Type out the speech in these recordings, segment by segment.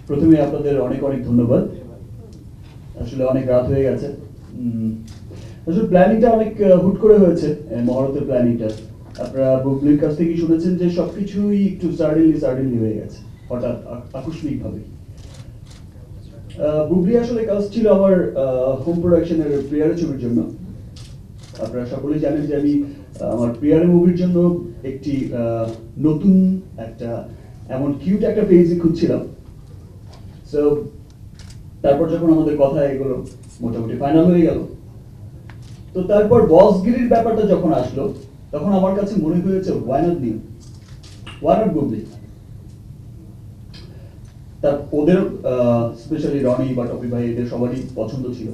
প্রথমে আপনাদের অনেক অনেক ধন্যবাদ। আসলে অনেক রাত হয়ে গেছে। আসলে প্ল্যানিংটা অনেক হুট করে হয়েছে, মহরতের প্ল্যানিংটা। আপনারা বুবলির কাছ থেকে শুনেছেন যে সবকিছুই একটু সাডেনলি হয়ে গেছে, হঠাৎ আকস্মিক ভাবে। বুবলি আসলে কাজ ছিল আমার হোম প্রোডাকশনের প্রিয়ারে ছবির জন্য। আপনারা সকলেই জানেন যে আমি আমার প্রিয়ারে মুভির জন্য একটি নতুন একটা এমন কিউট একটা ফেজই খুঁজছিলাম। সো তারপর যখন আমাদের কথা এগুলো মোটামুটি ফাইনাল হয়ে গেল, তো তারপর বসগিরির ব্যাপারটা যখন আসলো, তখন আমার কাছে মনে হয়েছে ওয়াই নট বুবলি। তার ওদের স্পেশালি রনি বা টপি ভাই এদের সবারই পছন্দ ছিল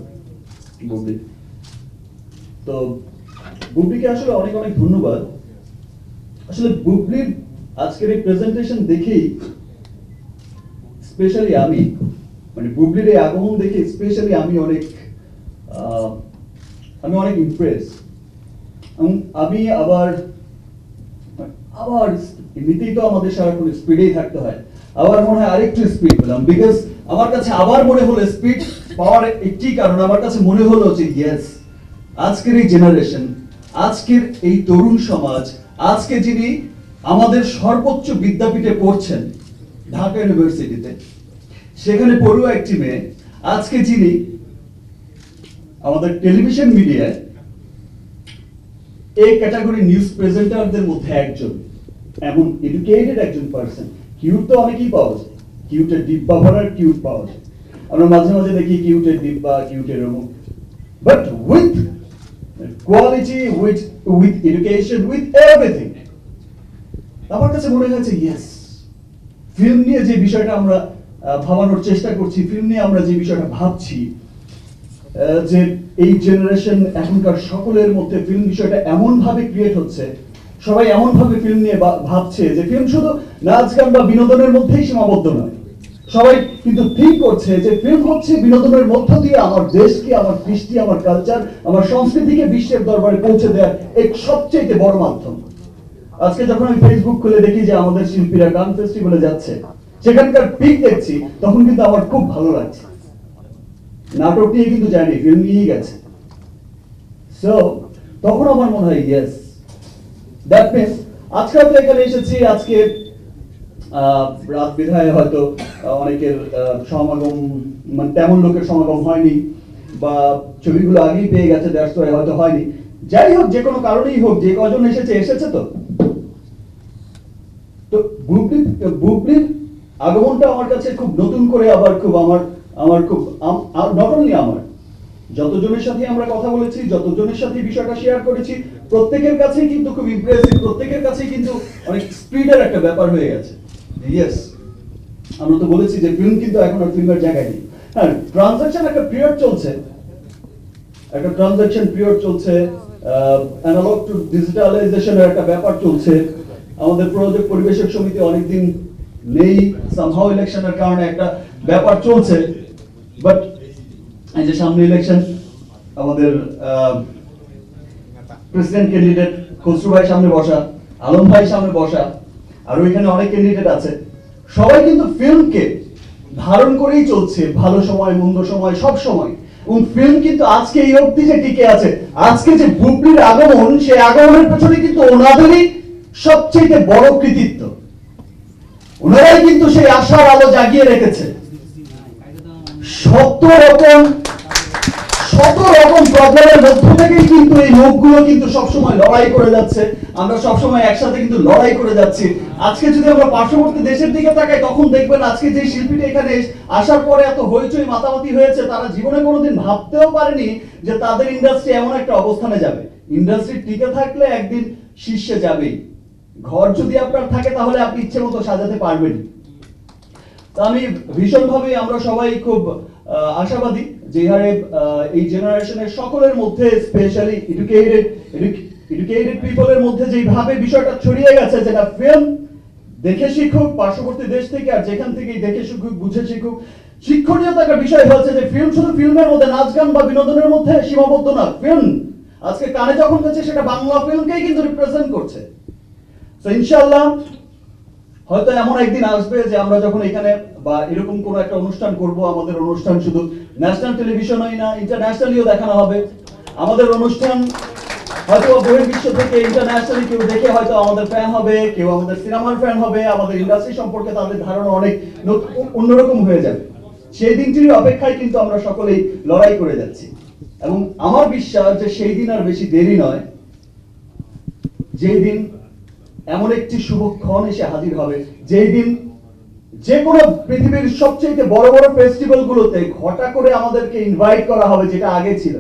বুবলি। তো বুবলিকে আসলে অনেক অনেক ধন্যবাদ। আসলে বুবলির আজকের এই প্রেজেন্টেশন দেখেই স্পেশালি আমি মানে বুবলির এই আগমন দেখে স্পেশালি আমি অনেক ইমপ্রেস। আমি আবার এমনিতেই তো আমাদের সারাক্ষণ স্পিডেই থাকতে হয়, আবার মনে হয় আরেকটু স্পিড পেলাম। বিকজ আমার কাছে আবার মনে হলো স্পিড পাওয়ার একটি কারণ, আমার কাছে মনে হলো যে ইয়েস, আজকের এই জেনারেশন, আজকের এই তরুণ সমাজ, আজকে যিনি আমাদের সর্বোচ্চ বিদ্যাপীঠে পড়ছেন ঢাকা ইউনিভার্সিটিতে, সেখানে পড়ুয়া একটি মেয়ে, আজকে যিনি আমাদের টেলিভিশন মিডিয়ায় এই ক্যাটাগরি নিউজ প্রেজেন্টারদের মধ্যে একজন, এমন এডুকেটেড একজন পারসন। কিউট তো অনেকেই পাওয়া যায়, কিউটের ডিব্বা ভরার কিউট পাওয়া যায়, আমরা মাঝে মাঝে দেখি কিউটের ডিব্বা, কিউটের অমুক, but with quality, with education, with everything. আমার কাছে মনে হয়েছে ইয়েস, ফিল্ম নিয়ে যে বিষয়টা আমরা ভাবানোর চেষ্টা করছি, ফিল্ম নিয়ে আমরা যে বিষয়টা ভাবছি, যে এই জেনারেশন এখনকার সকলের মধ্যে ফিল্ম বিষয়টা এমন ভাবে ক্রিয়েট হচ্ছে, সবাই এমন ভাবে ফিল্ম নিয়ে ভাবছে যে ফিল্ম শুধু নাচ গান বা বিনোদনের মধ্যেই সীমাবদ্ধ নয়। সবাই কিন্তু ঠিক করছে যে ফিল্ম হচ্ছে বিনোদনের মধ্য দিয়ে আমার দেশকে, আমার কৃষ্টি, আমার কালচার, আমার সংস্কৃতিকে বিশ্বের দরবারে পৌঁছে দেওয়ার এক সবচেয়ে বড় মাধ্যম। আজকে যখন আমি ফেসবুক খুলে দেখি যে আমাদের শিল্পীরা কান ফেস্টিভ্যালে যাচ্ছে, সেখানকার পিক দেখছি, তখন কিন্তু আমার খুব ভালো লাগছে। নাটক নিয়ে কিন্তু যায়নি, ফিল্ম নিয়েই গেছে। সো তখন আমার মনে হয় ইয়েস, দ্যাট মিনস আজকে হয়তো এখানে এসেছি, আজকে রাত বিধায় হয়তো অনেকের সমাগম, মানে তেমন লোকের সমাগম হয়নি, বা ছবিগুলো আগেই পেয়ে গেছে, দ্যাটস ওয়াই হয়তো হয়নি। যাই হোক, যে কোনো কারণেই হোক, যে কজন এসেছে তো বুবলির আগমনটা আমার কাছে খুব নতুন করে, আবার খুব আমার খুব নট অনলি আমার, যতজনের সাথে আমরা কথা বলেছি, যতজনের সাথে বিষয়টা শেয়ার করেছি, প্রত্যেকের কাছেই কিন্তু খুব ইমপ্রেসিভ, প্রত্যেকের কাছেই কিন্তু অনেক স্পিডের একটা ব্যাপার হয়ে গেছে। ইয়েস, আমরা তো বলেছি যে ফিল্ম কিন্তু এখন আর ফিল্মের জায়গায় নেই। হ্যাঁ, ট্রানজাকশন একটা পিরিয়ড চলছে, অ্যানালগ টু ডিজিটালাইজেশনের একটা ব্যাপার চলছে। আমাদের প্রযোজক পরিবেশক সমিতি অনেকদিন নেই, সামহাও ইলেকশনের কারণে একটা ব্যাপার চলছে। বাট এই যে সামনে ইলেকশন, আমাদের প্রেসিডেন্ট ক্যান্ডিডেট খসরু ভাই সামনে বসা, আলম ভাই সামনে বসা, আর ওইখানে অনেক ক্যান্ডিডেট আছে, সবাই কিন্তু ফিল্মকে ধারণ করেই চলছে, ভালো সময় মন্দ সময় সব সময়। এবং ফিল্ম কিন্তু আজকে এই অবধি যে টিকে আছে, আজকে যে বুবলির আগমন, সেই আগমনের পেছনে কিন্তু ওনাদেরই সবচেয়ে বড় কৃতিত্ব। ওনারাই কিন্তু সেই আশার আলো জাগিয়ে রেখেছে। শত রকম প্রবলেমের মধ্য থেকেই কিন্তু এই লোকগুলো কিন্তু সবসময় লড়াই করে যাচ্ছে, আমরা সবসময় একসাথে কিন্তু লড়াই করে যাচ্ছি। আজকে যদি আমরা পার্শ্ববর্তী দেশের দিকে তাকাই, তখন দেখবেন আজকে যে শিল্পীটা এখানে আসার পরে এত হইচই মাতামাতি হয়েছে, তারা জীবনে কোনোদিন ভাবতেও পারেনি যে তাদের ইন্ডাস্ট্রি এমন একটা অবস্থানে যাবে। ইন্ডাস্ট্রি টিকে থাকলে একদিন শীর্ষে যাবেই। ঘর যদি আপনার থাকে, তাহলে আপনি ইচ্ছে মতো সাজাতে পারবেন। আমি ভীষণভাবে, আমরা সবাই খুব আশাবাদী যে হারে এই জেনারেশনের সকলের মধ্যে, স্পেশালি এডুকেটেড পিপলের মধ্যে যেভাবে বিষয়টা ছড়িয়ে গেছে, যেটা ফিল্ম দেখে শিখুক পার্শ্ববর্তী দেশ থেকে, আর যেখান থেকেই দেখে শিখুক, বুঝে শিখুক। শিক্ষণীয়তা একটা বিষয় হচ্ছে যে ফিল্ম শুধু ফিল্মের মধ্যে, নাচ গান বা বিনোদনের মধ্যে সীমাবদ্ধ না। ফিল্ম আজকে কানে যখন গেছে, সেটা বাংলা ফিল্মকেই কিন্তু রিপ্রেজেন্ট করছে। তো ইনশাআল্লাহ হয়তো এমন একদিন আসবে যে আমরা যখন এখানে বা এরকম কোনো একটা অনুষ্ঠান করব, আমাদের অনুষ্ঠান শুধু ন্যাশনাল টেলিভিশনই না, ইন্টারন্যাশনালিও দেখানো হবে। আমাদের অনুষ্ঠান হয়তো বহির্বিশ্ব থেকে ইন্টারন্যাশনালি কেউ দেখে হয়তো আমাদের ফ্যান হবে, কেউ আমাদের সিনেমার ফ্যান হবে, আমাদের ইন্ডাস্ট্রি সম্পর্কে তাদের ধারণা অনেক অন্যরকম হয়ে যাবে। সেই দিনটির অপেক্ষায় কিন্তু আমরা সকলেই লড়াই করে যাচ্ছি, এবং আমার বিশ্বাস যে সেই দিন আর বেশি দেরি নয়, যেই দিন এমন একটি শুভক্ষণ এসে হাজির হবে, যেই দিন যে কোনো পৃথিবীর সবচেয়ে বড় বড় ফেস্টিভ্যাল গুলোতে ঘটা করে আমাদেরকে ইনভাইট করা হবে, যেটা আগে ছিল,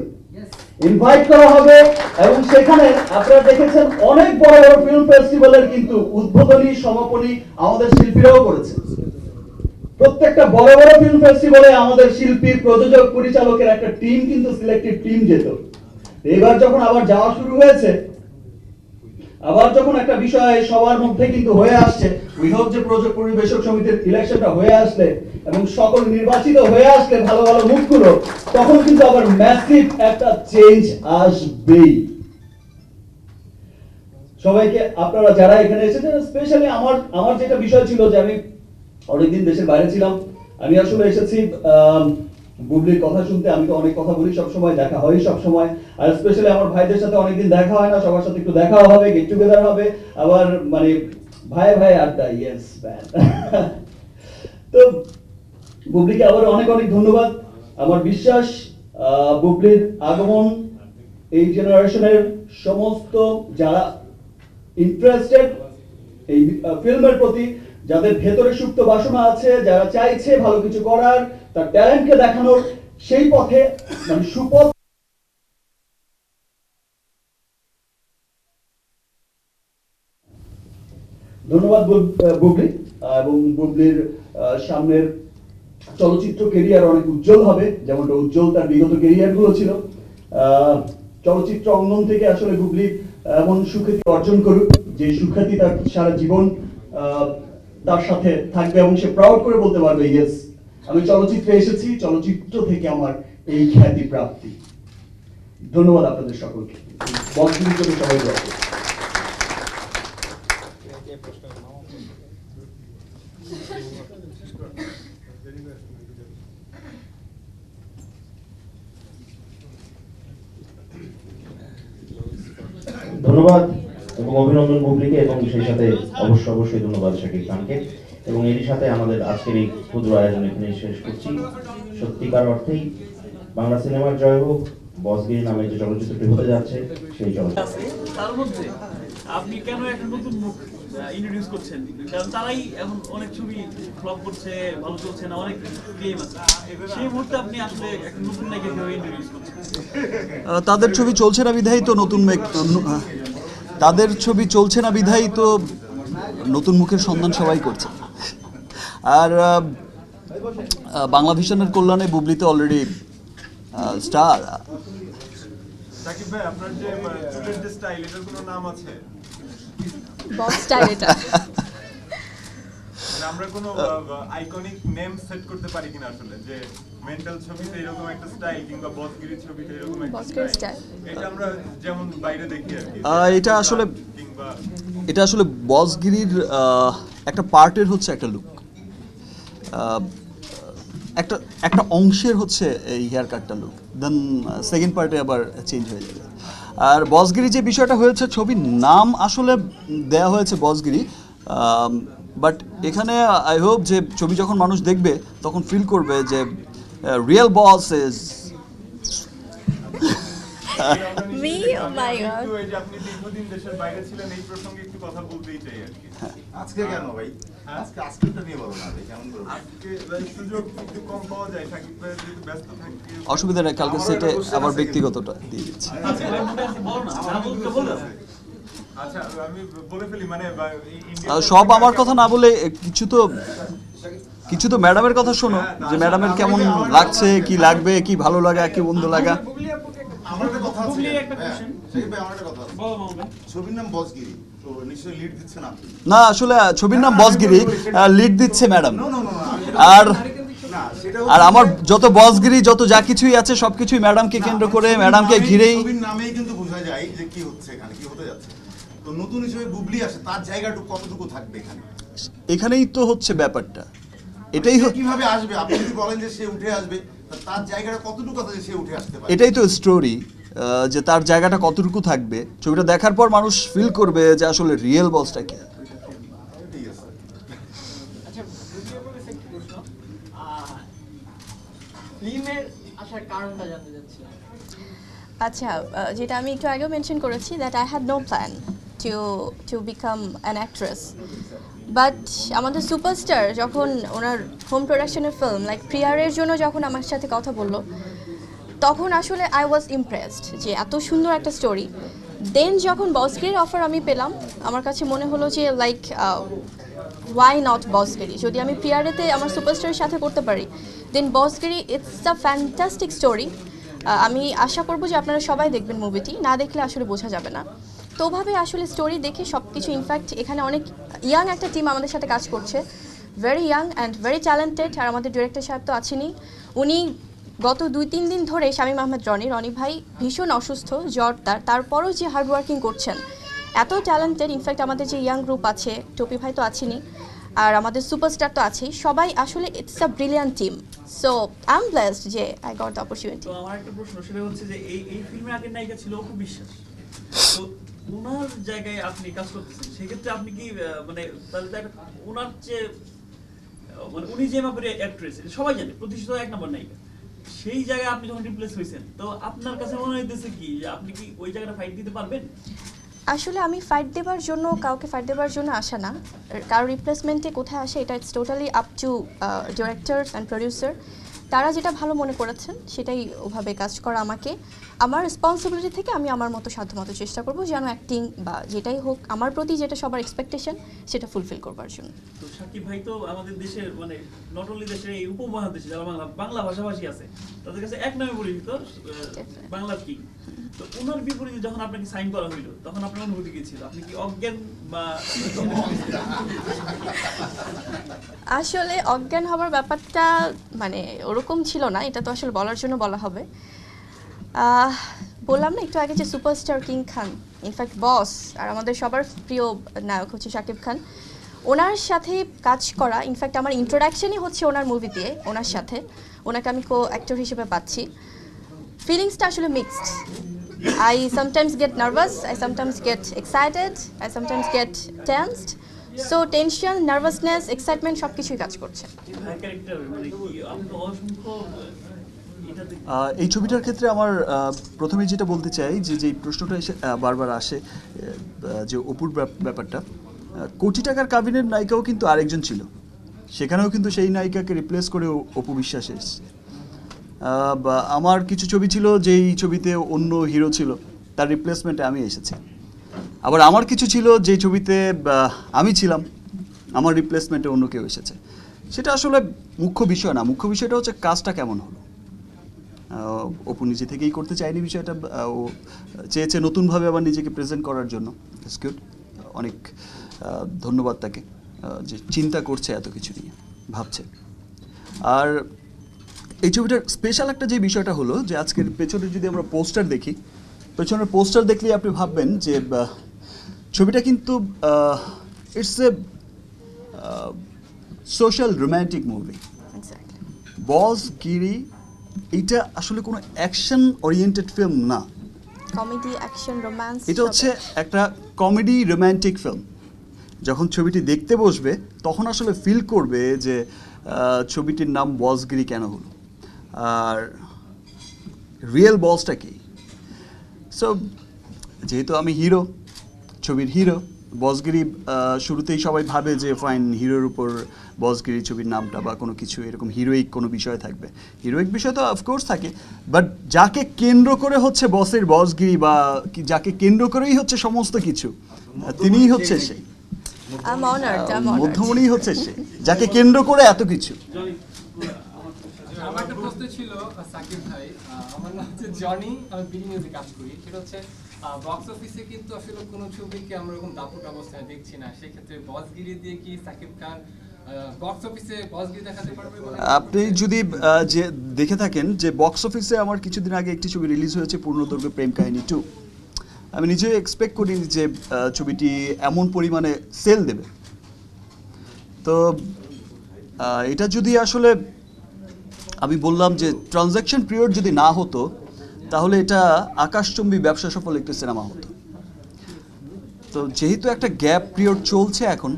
ইনভাইট করা হবে। এবং সেখানে আপনারা দেখেছেন অনেক বড় বড় ফিল্ম ফেস্টিভ্যালের কিন্তু উদ্বোধনী সমাপনী আমাদের শিল্পীরাও করেছে। প্রত্যেকটা বড় বড় ফিল্ম ফেস্টিভ্যালে আমাদের শিল্পী, প্রযোজক, পরিচালকের একটা টিম কিন্তু সিলেক্টিভ টিম যেত। এবার যখন আবার যাওয়া শুরু হয়েছে, আবার যখন একটা বিষয় সবার মধ্যে কিন্তু হয়ে আসছে, উই হোপ যে প্রযোজক পরিবেশক সমিতির ইলেকশনটা হয়ে আসলে এবং সকল নির্বাচিত হয়ে আসলে ভালো ভালো মুখগুলো, তখন কিন্তু আবার ম্যাসিভ একটা চেঞ্জ আসবেই। সবাইকে আপনারা যারা এখানে এসেছেন, স্পেশালি আমার যেটা বিষয় ছিল যে আমি অনেকদিন দেশের বাইরে ছিলাম, আমি আসলে এসেছি বুবলির কথা শুনতে। আমি তো অনেক কথা বলি সবসময়, দেখা হয় সবসময়, আর স্পেশালি আমার ভাইদের সাথে অনেকদিন দেখা হয় না, সবার সাথে একটু দেখা হবে, গেট টুগেদার হবে, আবার মানে ভাই ভাই আড্ডা। Yes man. তো বুবলিকে আবার অনেক অনেক ধন্যবাদ। আমার বিশ্বাস বুবলির আগমন এই জেনারেশনের সমস্ত যারা ইন্টারেস্টেড এই ফিল্মের প্রতি, যাদের ভেতরে সুপ্ত বাসনা আছে, যারা চাইছে ভালো কিছু করার, তার ট্যালেন্টকে দেখানোর, সেই পথে মানে সুপথ। ধন্যবাদ বুবলি, এবং বুবলির সামনের চলচ্চিত্র কেরিয়ার অনেক উজ্জ্বল হবে, যেমনটা উজ্জ্বল তার বিগত কেরিয়ার গুলো ছিল। চলচ্চিত্র অঙ্গন থেকে আসলে বুবলি এমন সুখ্যাতি অর্জন করুক যে সুখ্যাতি তার সারা জীবন তার সাথে থাকবে, এবং সে প্রাউড করে বলতে পারবে, ইয়েস আমি চলচ্চিত্রে এসেছি, চলচ্চিত্র থেকে আমার এই খ্যাতি প্রাপ্তি। ধন্যবাদ আপনাদের সকলকে। বক্তব্য করে সবাই দোয়া করুন। ধন্যবাদ এবং অভিনন্দন বুবলিকে, এবং সেই সাথে অবশ্যই ধন্যবাদ শাকিব খানকে। এবং এরই সাথে আমাদের আজকের এই ক্ষুদ্র আয়োজন এখানে শেষ করছি। সত্যিকার অর্থেই বাংলা সিনেমার জয় হোক, বসগিরি নামে যে চলচ্চিত্রটি হতে যাচ্ছে সেই চলচ্চিত্র। তার মধ্যে আপনি কেন একটা নতুন মুখ ইন্ট্রোডিউস করছেন? কারণ তারাই এখন অনেক ছবি ফ্লপ করছে, ভালো চলছে না, অনেক গেম আছে, সেই মুহূর্তে আপনি আসলে একটা নতুন নায়িকা কিভাবে ইন্ট্রোডিউস করছেন? তাদের ছবি চলছে না বিধায়ী তো নতুন তাদের ছবি চলছে না বিধায়ী তো নতুন মুখের সন্ধান সবাই করছে। আর বাংলা ভিশনের কল্যাণে বুবলি তো অলরেডি স্টার। সাকিব ভাই, আপনার যে চুলের যে স্টাইল, এটার কোনো নাম আছে? বব স্টাইল এটা। মানে আমরা কোনো আইকনিক নেম সেট করতে পারি কিনা আসলে, যে মেন্টাল ছবিতে এরকম একটা স্টাইল, কিংবা বসগিরি ছবিতে এরকম একটা বসগিরি স্টাইল, এটা আমরা যেমন বাইরে দেখি আর কি। এটা আসলে বসগিরির একটা পার্টের হচ্ছে একটা লুক, একটা অংশের হচ্ছে এই হেয়ার কাটটা লুক, দেন সেকেন্ড পার্টে আবার চেঞ্জ হয়ে যাবে। আর বসগিরি যে বিষয়টা হয়েছে, ছবির নাম আসলে দেয়া হয়েছে বসগিরি, বাট এখানে আই হোপ যে ছবি যখন মানুষ দেখবে তখন ফিল করবে যে real boss is me. Oh my god. এই যে আপনি দীর্ঘদিন দেশের বাইরে ছিলেন, এই প্রসঙ্গে একটু কথা বলতেই চাই আর কি। আজকে কেন ভাই? আজকেটা নিয়ে বলো না ভাই, কেমন করে? আজকে সুযোগ একটু কম পাওয়া যায়, সাকিব ভাই যেহেতু ব্যস্ত থাকে। অসুবিধা নেই, কালকে সেটে আবার ব্যক্তিগতটা দিয়ে দিচ্ছি। আচ্ছা, আমি বলে ফেলি, মানে সব আমার কথা না বলে কিছু তো ম্যাডামের কথা শোনো, যে ম্যাডামের কেমন লাগছে, কি লাগবে, কি ভালো লাগা, কি বন্ধু লাগা। আমার একটা কথা আছে। একটা question। সাকিব ভাই, আমার একটা কথা আছে। বলো মামুন ভাই। ছবির নাম বসগিরি, তো নিশ্চয়ই লিড দিচ্ছেন আপনি। না, আসলে ছবির নাম বসগিরি, লিড দিচ্ছে ম্যাডাম। নো নো নো, আর না সেটা আর আমার যত বসগিরি, যত যা কিছুই আছে সবকিছুই ম্যাডামকে কেন্দ্র করে, ম্যাডামকে ঘিরেই। ছবির নামেই কিন্তু বোঝা যায় যে কি হচ্ছে এখানে, কি হতে যাচ্ছে। তো নতুন হিসেবে বুবলি আসে, তার জায়গাটুকু কতটুকু থাকবে এখানে? এখানেই তো হচ্ছে ব্যাপারটা, এটাই সে কিভাবে আসবে? আপনি যদি বলেন যে সে উঠে আসবে, তার জায়গাটা কতটুকু আছে যে সে উঠে আসতে পারে? এটাই তো স্টোরি, যে তার জায়গাটা কতটুকু থাকবে। ছবিটা দেখার পর মানুষ ফিল করবে যে আসলে রিয়েল বসটা কি। ঠিক আছে। আচ্ছা, দ্বিতীয় করে একটি প্রশ্ন, ফিল্মের আসার কারণটা জানতে চাচ্ছিলাম। আচ্ছা, যেটা আমি একটু আগেও মেনশন করেছি, that I had no plan to become an actress, but আমাদের সুপারস্টার যখন ওনার হোম প্রোডাকশনের ফিল্ম লাইক প্রিয়ারের জন্য যখন আমার সাথে কথা বললো, তখন আসলে আই ওয়াজ ইমপ্রেসড যে এত সুন্দর একটা স্টোরি। দেন যখন বসগিরির অফার আমি পেলাম, আমার কাছে মনে হলো যে লাইক ওয়াই নট বসগিরি, যদি আমি প্রিয়ারেতে আমার সুপারস্টারের সাথে করতে পারি, দেন বসগিরি ইটস আ ফ্যান্টাস্টিক স্টোরি। আমি আশা করবো যে আপনারা সবাই দেখবেন মুভিটি, না দেখলে আসলে বোঝা যাবে না। তো ওভাবে আসলে স্টোরি দেখে সব কিছু, ইনফ্যাক্ট এখানে অনেক ইয়াং একটা টিম আমাদের সাথে কাজ করছে, very young and very talented. আর আমাদের ডিরেক্টর সাহেব তো আছেনই, উনি গত 2-3 দিন ধরে শামীম আহমেদ রনি ভাই ভীষণ অসুস্থ, জ্বর তারপরও যে হার্ড ওয়ার্কিং করছেন, এত ট্যালেন্টেড। ইনফ্যাক্ট আমাদের যে ইয়াং গ্রুপ আছে, টপি ভাই তো আছেনই, আর আমাদের সুপারস্টার তো আছেই, সবাই আসলে it's a brilliant team. So I am blessed যে আই গট দ্য অপরচুনিটি। তো আমার একটা প্রশ্ন, সেটা হচ্ছে যে এই ফিল্মের আগের নায়িকা ছিল অপু বিশ্বাস, তো ওনার জায়গায় আপনি কাজ করতেছেন, সেক্ষেত্রে আপনি কি মানে তাহলে তো একটা ওনার চেয়ে মানে উনি যে মাপের অ্যাক্ট্রেস সবাই জানে, প্রতিষ্ঠিত 1 নম্বর নায়িকা, সেই জায়গায় আপনি যখন রিপ্লেস হয়েছেন, তো আপনার কাছে মনে হইতেছে কি যে আপনি কি ওই জায়গাটা ফাইট দিতে পারবেন? আসলে আমি কাউকে ফাইট দেবার জন্য আসা না, কারো রিপ্লেসমেন্টে কোথায় আসে এটা it's totally up to director and producer. তারা যেটা ভালো মনে করেছেন সেটাই ওভাবে কাজ করা। আমাকে আমার রেসপন্সিবিলিটি থেকে আমি আমার মতো সাধ্যমতো চেষ্টা করবো যেন অ্যাক্টিং বা যেটাই হোক আমার প্রতি যেটা সবার এক্সপেকটেশন সেটা ফুলফিল করবার জন্য। তো সাকিব ভাই তো আমাদের দেশের মানে নট অনলি দেশের এই উপমহাদেশে যারা বাংলা ভাষাভাষী আছে তাদের কাছে এক নামে পরিচিত বাংলার কিং। তো ওনার বিপরীতে যখন আপনাকে সাইন করা হইলো, তখন আপনার অনুভূতি কি ছিল? আপনি কি অজ্ঞান বা আসলে অজ্ঞান হবার ব্যাপারটা মানে ওরকম ছিল না, এটা তো আসলে বলার জন্য বলা হবে। বললাম না একটু আগে যে সুপারস্টার কিং খান, ইনফ্যাক্ট বস, আর আমাদের সবার প্রিয় নায়ক হচ্ছে শাকিব খান, ওনার সাথে কাজ করা, ইনফ্যাক্ট আমার ইন্ট্রোডাকশনই হচ্ছে ওনার মুভি দিয়ে, ওনার সাথে ওনাকে আমি কো অ্যাক্টর হিসেবে পাচ্ছি। ফিলিংসটা আসলে mixed. I sometimes get nervous, I sometimes get excited, I sometimes get tensed. So tension, nervousness, excitement সব কিছুই কাজ করছে। ভাই ক্যারেক্টার মানে কি আপনি অসংখ্য এটাতে এই ছবিটার ক্ষেত্রে আমার প্রথমে যেটা বলতে চাই যে প্রশ্নটা এসে বারবার আসে, যে অপুর ব্যাপারটা, কোটি টাকার কাবিনের নায়িকাও কিন্তু আরেকজন ছিল, সেখানেও কিন্তু সেই নায়িকাকে রিপ্লেস করে অপু বিশ্বাস এসেছে। বা আমার কিছু ছবি ছিল যেই ছবিতে অন্য হিরো ছিল, তার রিপ্লেসমেন্টে আমি এসেছি। আবার আমার কিছু ছিল যেই ছবিতে আমি ছিলাম, আমার রিপ্লেসমেন্টে অন্য কেউ এসেছে। সেটা আসলে মুখ্য বিষয় না, মুখ্য বিষয়টা হচ্ছে কাজটা কেমন হলো। অপু নিজে থেকেই করতে চায়নি বিষয়টা, ও চেয়েছে নতুনভাবে আবার নিজেকে প্রেজেন্ট করার জন্য। ইটস গুড, অনেক ধন্যবাদ তাকে যে চিন্তা করছে এত কিছু নিয়ে ভাবছে। আর এই ছবিটার স্পেশাল একটা যে বিষয়টা হলো যে আজকের পেছনে যদি আমরা পোস্টার দেখি, পেছনের পোস্টার দেখলেই আপনি ভাববেন যে ছবিটা কিন্তু it's a social romantic movie. Exactly. বসগিরি এটা আসলে কোনো অ্যাকশন ওরিয়েন্টেড ফিল্ম না, কমেডি, অ্যাকশন, রোম্যান্স, এটা হচ্ছে একটা কমেডি রোম্যান্টিক ফিল্ম। যখন ছবিটি দেখতে বসবে তখন আসলে ফিল করবে যে ছবিটির নাম বসগিরি কেন হলো, আর রিয়েল বসটা কি। সো যেহেতু আমি হিরো, ছবির হিরো, বসগিরি শুরুতেই সবাই ভাবে যে ফাইন হিরোর উপর বসগিরি ছবির নামটা বা কোনো কিছু এরকম হিরোইক কোনো বিষয় থাকবে। হিরোইক বিষয় তো অফকোর্স থাকে, বাট যাকে কেন্দ্র করে হচ্ছে বসগিরি বা যাকে কেন্দ্র করেই হচ্ছে সমস্ত কিছু, তিনিই হচ্ছে সেই I'm honored. মধ্যমণি হচ্ছে সে, যাকে কেন্দ্র করে এত কিছু। আমার একটা প্রশ্ন ছিল সাকিব ভাই, আমার নাম হচ্ছে জনি, আমি বিডি নিউজে কাজ করি। সেটা হচ্ছে বক্স অফিসে কিন্তু আসলে কোনো ছবিকে আমরা এরকম দাপট অবস্থায় দেখছি না, সেক্ষেত্রে বসগিরি দিয়ে কি সাকিব খান বক্স অফিসে বসগিরি দেখাতে পারবে? আপনি যদি যে দেখে থাকেন যে বক্স অফিসে আমার কিছুদিন আগে একটি ছবি রিলিজ হয়েছে, পূর্ণদৈর্ঘ্য প্রেম কাহিনী 2। আমি নিজে এক্সপেক্ট করিনি যে ছবিটি এমন পরিমাণে সেল দেবে। তো এটা যদি আসলে আমি বললাম যে ট্রানজ্যাকশন পিরিয়ড যদি না হতো তাহলে এটা আকাশচুম্বী ব্যবসা সফল একটি সিনেমা হতো। তো যেহেতু একটা গ্যাপ পিরিয়ড চলছে এখন,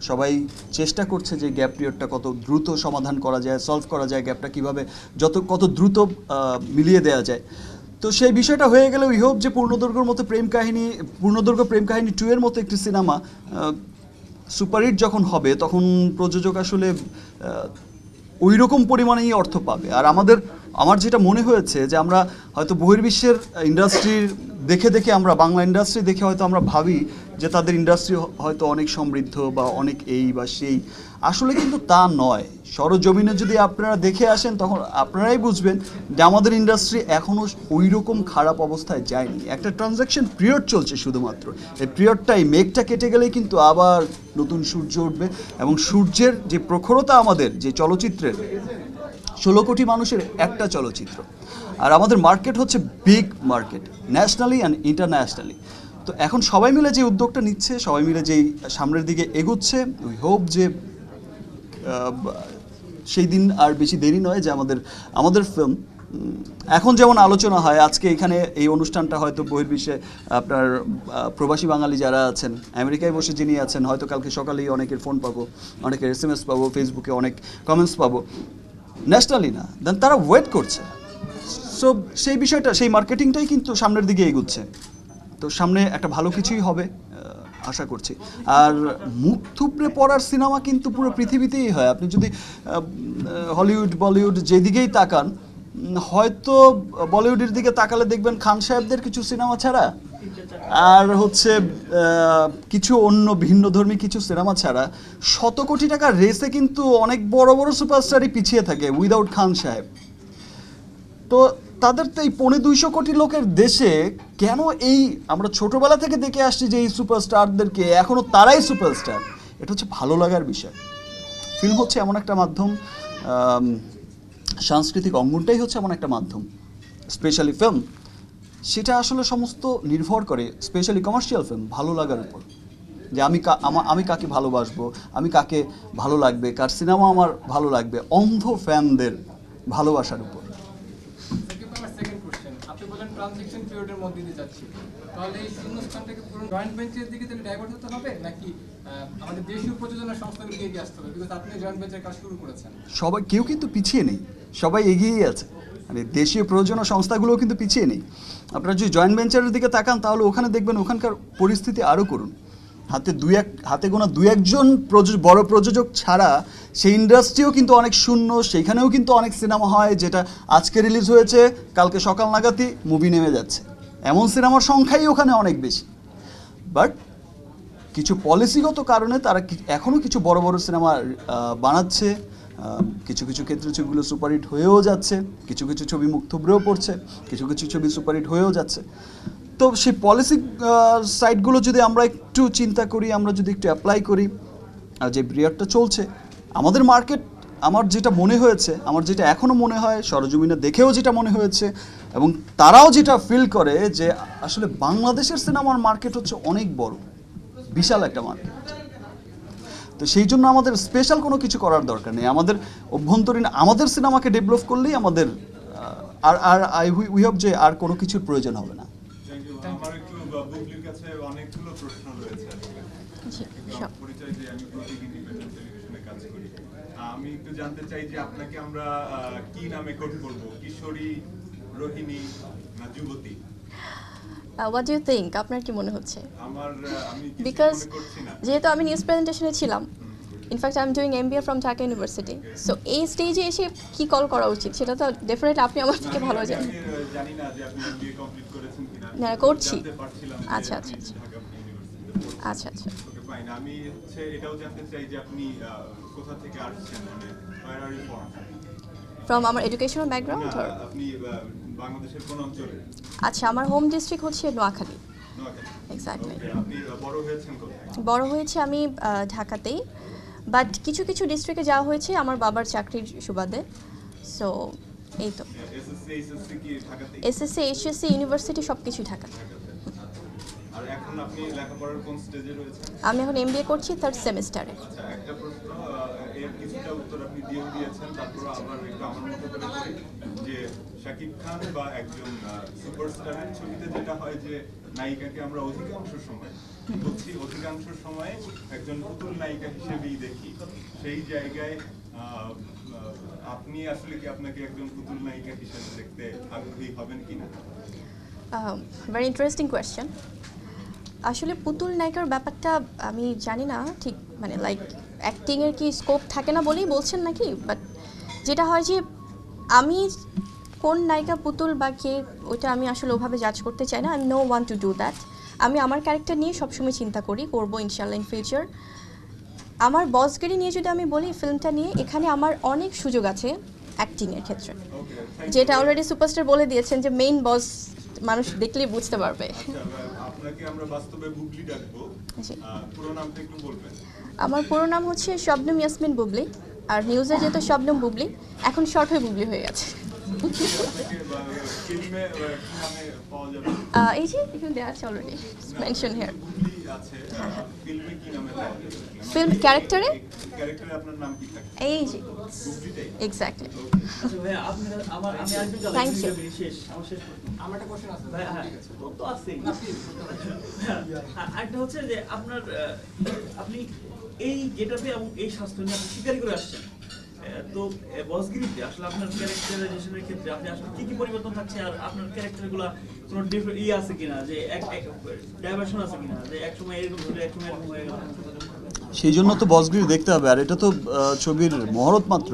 সবাই চেষ্টা করছে যে গ্যাপ পিরিয়ডটা কত দ্রুত সমাধান করা যায়, সলভ করা যায়, গ্যাপটা কীভাবে কত দ্রুত মিলিয়ে দেওয়া যায়। তো সেই বিষয়টা হয়ে গেলে উই হোপ যে পূর্ণদৈর্ঘ্যর মতো পূর্ণদৈর্ঘ্য প্রেম কাহিনী 2 এর মতো একটি সিনেমা সুপারহিট যখন হবে তখন প্রযোজক আসলে ওই রকম পরিমাণেই অর্থ পাবে। আর আমার যেটা মনে হয়েছে যে আমরা হয়তো বহির্বিশ্বের ইন্ডাস্ট্রির দেখে আমরা বাংলা ইন্ডাস্ট্রি দেখে হয়তো আমরা ভাবি যে তাদের ইন্ডাস্ট্রি হয়তো অনেক সমৃদ্ধ বা অনেক এই বা সেই, আসলে কিন্তু তা নয়। সরজমিনে যদি আপনারা দেখে আসেন তখন আপনারাই বুঝবেন যে আমাদের ইন্ডাস্ট্রি এখনও ওই রকম খারাপ অবস্থায় যায়নি। একটা ট্রানজ্যাকশন পিরিয়ড চলছে শুধুমাত্র, এই পিরিয়ডটাই মেঘটা কেটে গেলেই কিন্তু আবার নতুন সূর্য উঠবে। এবং সূর্যের যে প্রখরতা আমাদের যে চলচ্চিত্রের 16 কোটি মানুষের একটা চলচ্চিত্র, আর আমাদের মার্কেট হচ্ছে big market nationally and internationally. তো এখন সবাই মিলে যে উদ্যোগটা নিচ্ছে, সবাই মিলে যেই সামনের দিকে এগোচ্ছে, উই হোপ যে সেই দিন আর বেশি দেরি নয় যে আমাদের ফিল্ম এখন যেমন আলোচনা হয়, আজকে এখানে এই অনুষ্ঠানটা হয়তো বহির্বিশ্বে আপনার প্রবাসী বাঙালি যারা আছেন, আমেরিকায় বসে যিনি আছেন, হয়তো কালকে সকালেই অনেকের ফোন পাবো, অনেকের SMS পাবো, ফেসবুকে অনেক কমেন্টস পাবো, ন্যাশনালি না, দেন তারা ওয়েট করছে। সো সেই বিষয়টা, সেই মার্কেটিংটাই কিন্তু সামনের দিকে এগুচ্ছে। তো সামনে একটা ভালো কিছুই হবে আশা করছি। আর মুখ থুবড়ে পড়ার সিনেমা কিন্তু পুরো পৃথিবীতেই হয়। আপনি যদি হলিউড বলিউড যেদিকেই তাকান, হয়তো বলিউডের দিকে তাকালে দেখবেন খান সাহেবদের কিছু সিনেমা ছাড়া আর হচ্ছে কিছু অন্য ভিন্নধর্মী কিছু সিনেমা ছাড়া 100 কোটি টাকার রেসে কিন্তু অনেক বড় বড় সুপারস্টারই পিছিয়ে থাকে উইদাউট খান সাহেব। তো তাদের তো এই 250 কোটি লোকের দেশে কেন এই আমরা ছোটবেলা থেকে দেখে আসছি যে এই সুপারস্টারদেরকে এখনও তারাই সুপারস্টার, এটা হচ্ছে ভালো লাগার বিষয়। ফিল্ম হচ্ছে এমন একটা মাধ্যম, সাংস্কৃতিক অঙ্গনটাই হচ্ছে এমন একটা মাধ্যম, স্পেশালি ফিল্ম, সেটা আসলে সমস্ত নির্ভর করে স্পেশালি কমার্শিয়াল ফিল্ম ভালো লাগার উপর, যে আমি কাকে ভালোবাসবো, আমি কাকে ভালো লাগবে, কার সিনেমা আমার ভালো লাগবে, অন্ধ ফ্যানদের ভালোবাসার উপর। আপনি বলেন ট্রানজ্যাকশন পিরিয়ডের মধ্যে দিয়ে যাচ্ছি, তাহলে এই শূন্যস্থানটাকে পুরো জয়েন্ট ভেঞ্চারের দিকে তাহলে ডাইভার্ট হতে হবে, নাকি আমাদের দেশীয় প্রযোজনা সংস্থাগুলোকে এগিয়ে আসতে হবে? বিকজ আপনি জয়েন্ট ভেঞ্চার কাজ শুরু করেছেন। সবাই, কেউ কিন্তু পিছিয়ে নেই, সবাই এগিয়েই আছে। মানে দেশীয় প্রযোজনা সংস্থাগুলোও কিন্তু পিছিয়ে নেই। আপনারা যদি জয়েন্ট ভেঞ্চারের দিকে তাকান তাহলে ওখানে দেখবেন ওখানকার পরিস্থিতি আরও করুন। হাতে গোনা 2-1 জন বড় প্রযোজক ছাড়া সেই ইন্ডাস্ট্রিও কিন্তু অনেক শূন্য। সেইখানেও কিন্তু অনেক সিনেমা হয় যেটা আজকে রিলিজ হয়েছে, কালকে সকাল নাগাদই মুভি নেমে যাচ্ছে, এমন সিনেমার সংখ্যাই ওখানে অনেক বেশি। বাট কিছু পলিসিগত কারণে তারা এখনও কিছু বড় বড় সিনেমা বানাচ্ছে, কিছু কিছু ক্ষেত্রে ছবিগুলো সুপারহিট হয়েও যাচ্ছে, কিছু কিছু ছবি মুখ থুবড়েও পড়ছে, কিছু কিছু ছবি সুপারহিট হয়েও যাচ্ছে। তো সেই পলিসি সাইডগুলো যদি আমরা একটু চিন্তা করি, আমরা যদি একটু অ্যাপ্লাই করি, আর যে পিরিয়ডটা চলছে আমাদের মার্কেট, আমার যেটা মনে হয়েছে, আমার যেটা এখনও মনে হয়, সরজমিনে দেখেও যেটা মনে হয়েছে, এবং তারাও যেটা ফিল করে যে আসলে বাংলাদেশের সিনেমার মার্কেট হচ্ছে অনেক বড়, বিশাল একটা মার্কেট। তো সেই জন্য আমাদের স্পেশাল কোনো কিছু করার দরকার নেই, আমাদের অভ্যন্তরীণ আমাদের সিনেমাকে ডেভেলপ করলেই আমাদের উই হোপ যে আর কোনো কিছুর প্রয়োজন হবে না। আমার একটু বুবলির কাছে অনেকগুলো প্রশ্ন রয়েছে। পরিচয় দিয়ে আমি প্রতীক ইন্ডিপেন্ডেন্ট টেলিভিশনে কাজ করি। আমি একটু জানতে চাই যে আপনাকে আমরা কি নামে কোড করব, কিশোরী, রোহিণী না যুবতী? What do you think? আপনার কি মনে হচ্ছে? আমি বিকজ মনে করছি না, যেহেতু আমি নিউজ প্রেজেন্টেশনে ছিলাম, in fact I am doing MBA from Dhaka university, so এই স্টেজে এসে কি কল করা উচিত সেটা তো ডেফিনেটলি আপনি আমার থেকে ভালো জানেন। আমি জানি না যে আপনি MBA কমপ্লিট করেছেন কিনা। না, করছি। জানতে পারছিলাম যে আচ্ছা, আপনি আচ্ছা, ঢাকা ইউনিভার্সিটিতে আচ্ছা আচ্ছা। Okay fine. আমি এটাও জানতে চাই যে আপনি কোথা থেকে আসছেন, মানে where are you from? From আমার এডুকেশনাল ব্যাকগ্রাউন্ড না, আপনি বাংলাদেশের কোন অঞ্চলে? আচ্ছা, আমার হোম ডিস্ট্রিক্ট হচ্ছে নোয়াখালী। নোয়াখালী। এক্স্যাক্টলি। আপনি বড় হয়েছেন কোথায়? বড় হয়েছে আমি ঢাকাতেই, বাট কিছু কিছু ডিস্ট্রিক্টে যাওয়া হয়েছে আমার বাবার চাকরির সুবাদে। সো এই তো এসএসসি কি ঢাকাতেই? SSC HSC ইউনিভার্সিটি সব কিছুই ঢাকা। আর এখন আপনি লেখাপড়ার কোন স্টেজে রয়েছেন? আমি এখন MBA করছি 3rd সেমিস্টারে। আচ্ছা, একটা প্রশ্ন, এর কিছুটা উত্তর আপনি দিয়েছেন, তারপর আবার একটু আমার মতো করে করি যে শাকিব খান বা একজন সুপারস্টারের ছবিতে যেটা হয় যে নায়িকাকে আমরা অধিকাংশ সময় একজন পুতুল নায়িকা হিসেবেই দেখি, সেই জায়গায় আপনি আসলে কি আপনাকে একজন পুতুল নায়িকা হিসেবে দেখতে আগ্রহী হবেন কিনা? Very interesting question. আসলে পুতুল নায়িকার ব্যাপারটা আমি জানি না ঠিক, মানে লাইক অ্যাক্টিংয়ের কি স্কোপ থাকে না বলেই বলছেন নাকি, বাট যেটা হয় যে আমি কোন নায়িকা পুতুল বা কে, ওইটা আমি আসলে ওভাবে জাজ করতে চাই না। I know one to do that. আমি আমার ক্যারেক্টার নিয়ে সবসময় চিন্তা করি, করবো ইনশাল্লাহ ইন ফিউচার। আমার বসগিরি নিয়ে যদি আমি বলি, ফিল্মটা নিয়ে এখানে আমার অনেক সুযোগ আছে অ্যাক্টিংয়ের ক্ষেত্রে, যেটা অলরেডি সুপারস্টার বলে দিয়েছেন যে মেইন বস মানুষ দেখলেই বুঝতে পারবে। আচ্ছা, আপনাকে আমরা বাস্তবে বুবলি ডাকবো, পুরো নামটা একটু বলবেন? আমার পুরো নাম হচ্ছে শবনম ইয়াসমিন বুবলি, আর নিউজে যেহেতু শবনম বুবলি, এখন শর্ট হয়ে বুবলি হয়ে গেছে। ফিল্মে কি নামে পাওয়া যাবে? এই যে এখানে দেওয়া আছে অলরেডি, মেনশন হিয়ার। বুবলি আছে, ফিল্মে কি নামে পাওয়া যাবে? ফিল্ম ক্যারেক্টারে আপনার নাম কি থাকে? এই যে বুবলিটাই? এক্স্যাক্টলি। আচ্ছা ভাইয়া, আমি আরেকটু জানতে Thank you. শেষ প্রশ্ন। আমার একটা কোশ্চেন আছে। ভাইয়া, হ্যাঁ, ঠিক আছে। তো তো আছেই। না, please, আরেকটা হচ্ছে যে আপনার আপনি এই গেটআপে এবং এই স্বাস্থ্য নিয়ে আপনি স্বীকারই করে আসছেন, তো বসগিরিতে আসলে আপনার ক্যারেক্টারাইজেশনের ক্ষেত্রে আপনি আসলে কি পরিবর্তন থাকছে, আর আপনার ক্যারেক্টারগুলো কোনো ডিফারেন্ট আছে কিনা, যে ডাইভার্সন আছে কিনা, যে এক সময় এরকম হলো এক সময় এরকম হয়ে গেল? সেই জন্য তো বসগিরি দেখতে হবে, আর এটা তো ছবির মহরত মাত্র।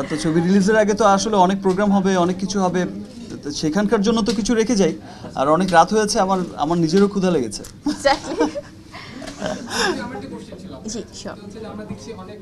তো ছবি রিলিজের আগে তো আসলে অনেক প্রোগ্রাম হবে, অনেক কিছু হবে, তো সেখানকার জন্য তো কিছু রেখে যাই। আর অনেক রাত হয়েছে, আমার নিজেরও ক্ষুধা লেগেছে। এক্স্যাক্টলি। আমার একটা কোশ্চেন ছিল। জি, শিওর। হচ্ছে যে আমরা দেখছি অনেক